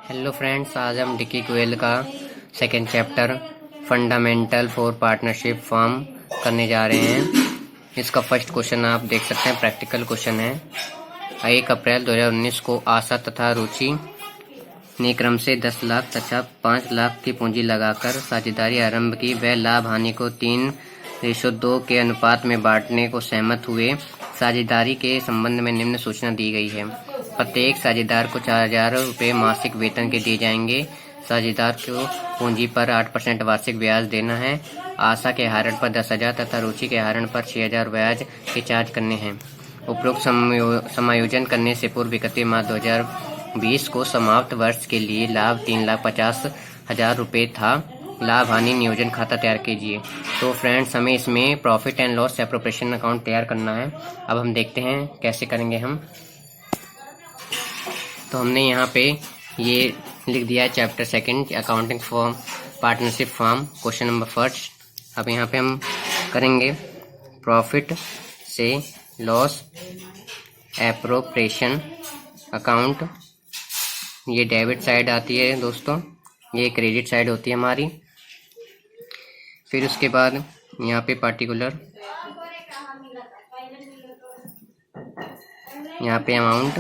Hello friends, आज हम dickey Goyal का second chapter fundamental for partnership form करने जा रहे हैं। इसका फर्स्ट क्वेश्चन आप देख सकते हैं, प्रैक्टिकल क्वेश्चन है। 1 अप्रैल 2019 को आशा तथा रुचि ने क्रम से 10 लाख तथा 5 लाख की पूंजी लगाकर साझेदारी आरंभ की। वह लाभ हानि को 3:2 के अनुपात में बांटने को सहमत हुए। साझेदारी के संबंध में निम्न सूचना दी गई है। प्रत्येक साझेदार को 4,000 रुपये मासिक वेतन के दिए जाएंगे। साझेदार को पूंजी पर 8% वार्षिक ब्याज देना है। आशा के आहरण पर 10,000 तथा रुचि के आहरण पर 6,000 ब्याज के चार्ज करने हैं। उपरोक्त समायोजन करने से पूर्व 31 मार्च 2020 को समाप्त वर्ष के लिए लाभ 3,50,000 रुपये था। लाभ हानि नियोजन खाता तैयार कीजिए। तो फ्रेंड्स, हमें इसमें profit and loss separation account तैयार करना है। अब हम देखते हैं कैसे करेंगे हम। तो हमने यहाँ पे ये लिख दिया है chapter second accounting form partnership form, question number first. अब यहाँ पे हम करेंगे प्रॉफिट से लॉस एप्रोप्रिएशन अकाउंट। ये डेबिट साइड आती है दोस्तों, ये क्रेडिट साइड होती है हमारी। फिर उसके बाद यहाँ पे पार्टिकुलर, यहाँ पे अमाउंट,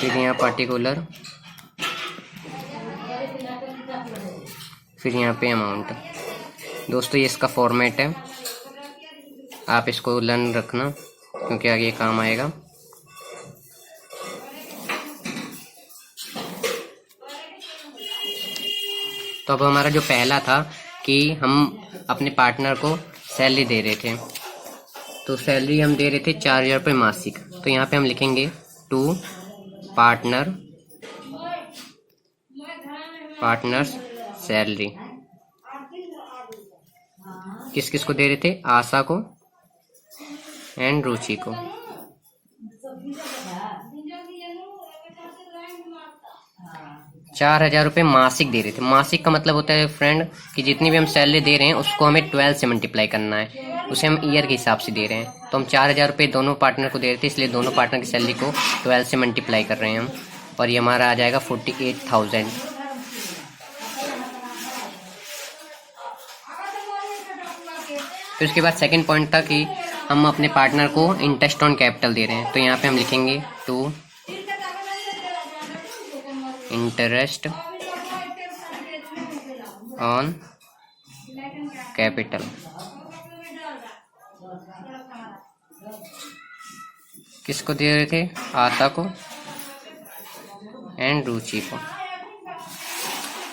फिर यहाँ पार्टिकुलर, फिर यहाँ पे अमाउंट। दोस्तों, ये इसका फॉर्मेट है, आप इसको लर्न रखना क्योंकि आगे काम आएगा। तो अब हमारा जो पहला था कि हम अपने पार्टनर को सैलरी दे रहे थे, तो सैलरी हम दे रहे थे 4,000 रुपये मासिक। तो यहाँ पे हम लिखेंगे टू पार्टनर्स सैलरी। किस किस को दे रहे थे? आशा को एंड रुचि को। ₹4,000 मासिक दे रहे थे। मासिक का मतलब होता है फ्रेंड कि जितनी भी हम सैलरी दे रहे हैं उसको हमें 12 से मल्टीप्लाई करना है, उसे हम ईयर के हिसाब से दे रहे हैं। तो हम 4,000 रुपये दोनों पार्टनर को दे रहे थे, इसलिए दोनों पार्टनर की सैलरी को 12 से मल्टीप्लाई कर रहे हैं हम, और ये हमारा आ जाएगा 48,000। फिर उसके बाद सेकंड पॉइंट था कि हम अपने पार्टनर को इंटरेस्ट ऑन कैपिटल दे रहे हैं। तो यहाँ पे हम लिखेंगे टू इंटरेस्ट ऑन कैपिटल। किसको दे रहे थे? आशा को एंड रुचि को।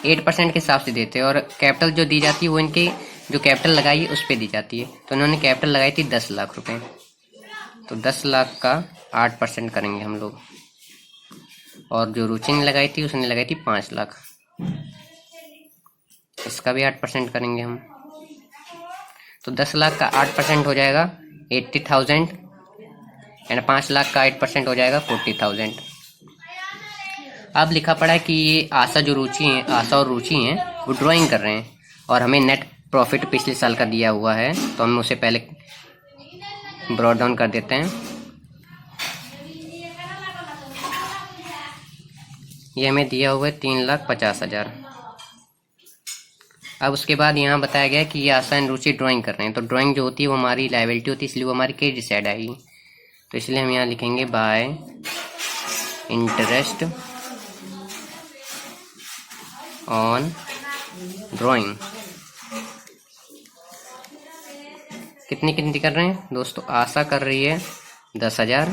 8% के हिसाब से देते हैं, और कैपिटल जो दी जाती है वो इनके जो कैपिटल लगाई है उस पे दी जाती है। तो इन्होंने कैपिटल लगाई थी 10 लाख रुपए, तो 10 लाख का 8% करेंगे हम लोग। और जो रुचि ने लगाई थी उसने लगाई थी 5 लाख, इसका भी 8% करेंगे हम। तो 10 लाख का 8% हो जाएगा 80,000, एंड 5 लाख का 8% हो जाएगा 40,000। अब लिखा पड़ा है कि ये आशा और रुचि हैं, वो ड्राइंग कर रहे हैं, और हमें नेट प्रॉफिट पिछले साल का दिया हुआ है, तो हम उसे पहले ब्रॉड डाउन कर देते हैं। ये हमें दिया हुआ है 3,50,000। अब उसके बाद यहाँ बताया गया कि ये आशा एंड रुचि ड्राइंग कर रहे हैं। तो ड्राइंग जो होती है वो हमारी लायबिलिटी होती है, इसलिए वो हमारी क्रेडिट साइड आएगी। तो इसलिए हम यहाँ लिखेंगे बाय इंटरेस्ट ऑन ड्राइंग। कितनी कर रहे हैं दोस्तों? आशा कर रही है 10,000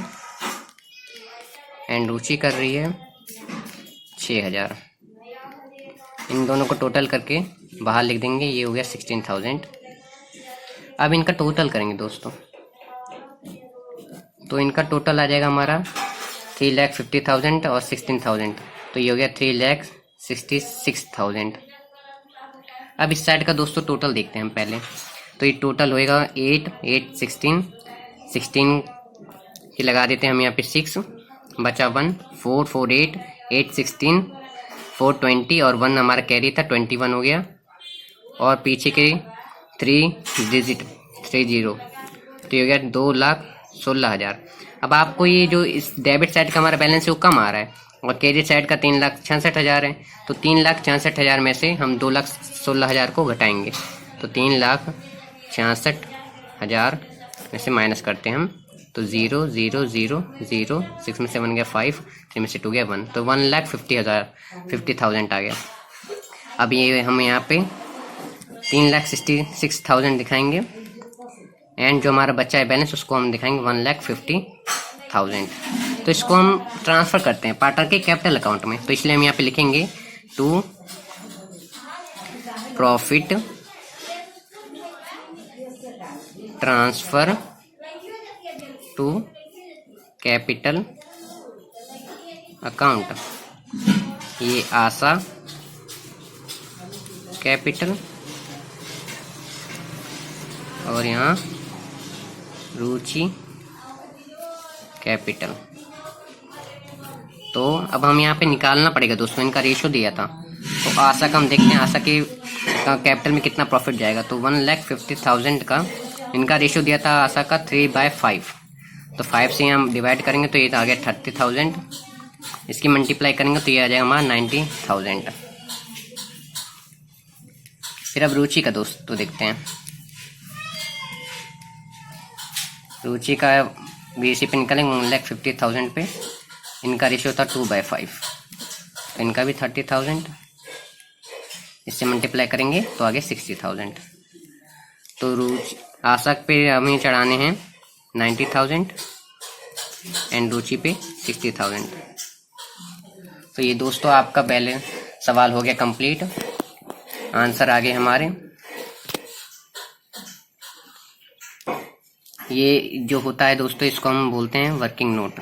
एंड रुचि कर रही है 6,000। इन दोनों को टोटल करके बाहर लिख देंगे, ये हो गया 16,000। अब इनका टोटल करेंगे दोस्तों, तो इनका टोटल आ जाएगा हमारा 3,50,000 और 16,000, तो ये हो गया 3,66,000। अब इस साइड का दोस्तों टोटल देखते हैं हम पहले। तो ये टोटल होएगा 8, 8, 16 की लगा देते हैं हम यहाँ पे 6, बचा 1, 4, 4, 8, 8, 16, 4, 20, और 1 हमारा कैरी था, 21 हो गया, और पीछे के 3 डिजिट 30, तो ये हो गया 2,16,000। अब आपको ये जो इस डेबिट साइड का हमारा बैलेंस है वो कम आ रहा है, और क्रेडिट साइड का 3,66,000 है। तो 3,66,000 में से हम 2,16,000 को घटाएंगे। तो 3,66,000 में से माइनस करते हैं हम, तो 0 0 0 0, 6 में से 1 गया 5, 3 में से 2 गया 1, तो 1,50,000 आ गया। अब ये हम यहाँ पे 3,66,000 दिखाएंगे, एंड जो हमारा बच्चा है बैलेंस उसको हम दिखाएंगे 1,50,000। तो इसको हम ट्रांसफ़र करते हैं पार्टनर के कैपिटल अकाउंट में। तो इसलिए हम यहाँ पे लिखेंगे to profit transfer to capital account. ये आशा कैपिटल और यहाँ रुचि कैपिटल। तो अब हम यहाँ पे निकालना पड़ेगा दोस्तों, इनका रेशियो दिया था। तो आशा का हम देखते हैं आशा के कैपिटल में कितना प्रॉफिट जाएगा। तो 1,50,000 का इनका रेशियो दिया था आशा का 3/5। तो 5 से हम डिवाइड करेंगे तो ये आ गया 30,000। इसकी मल्टीप्लाई करेंगे तो ये आ जाएगा हमारा 90,000। फिर अब रुचि का दोस्तों देखते हैं। रुचि का बीसी पे निकालेंगे 1,50,000 पे, इनका रेशियो था 2/5। तो इनका भी 30,000, इससे मल्टीप्लाई करेंगे तो आगे 60,000। तो रुचि आशा पे हमें चढ़ाने हैं 90,000 एंड रुचि पे 60,000। तो ये दोस्तों आपका बैलेंस सवाल हो गया कंप्लीट। आंसर आगे हमारे ये जो होता है दोस्तों इसको हम बोलते हैं वर्किंग नोट।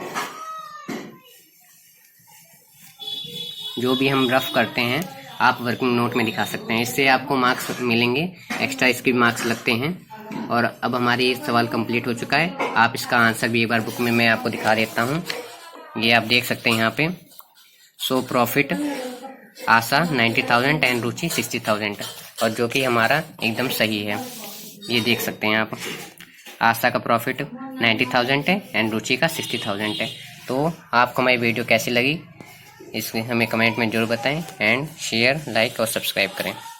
जो भी हम रफ करते हैं आप वर्किंग नोट में दिखा सकते हैं, इससे आपको मार्क्स मिलेंगे, एक्स्ट्रा इसके मार्क्स लगते हैं। और अब हमारे ये सवाल कंप्लीट हो चुका है। आप इसका आंसर भी एक बार बुक में मैं आपको दिखा देता हूँ। ये आप देख सकते हैं यहाँ पे, सो प्रॉफिट आशा 90,000 एंड रुचि 60,000, और जो कि हमारा एकदम सही है। ये देख सकते हैं आप, आशा का प्रॉफिट 90,000 है एंड रुचि का 60,000 है। तो आपको हमारी वीडियो कैसी लगी इसमें हमें कमेंट में जरूर बताएं, एंड शेयर, लाइक और सब्सक्राइब करें।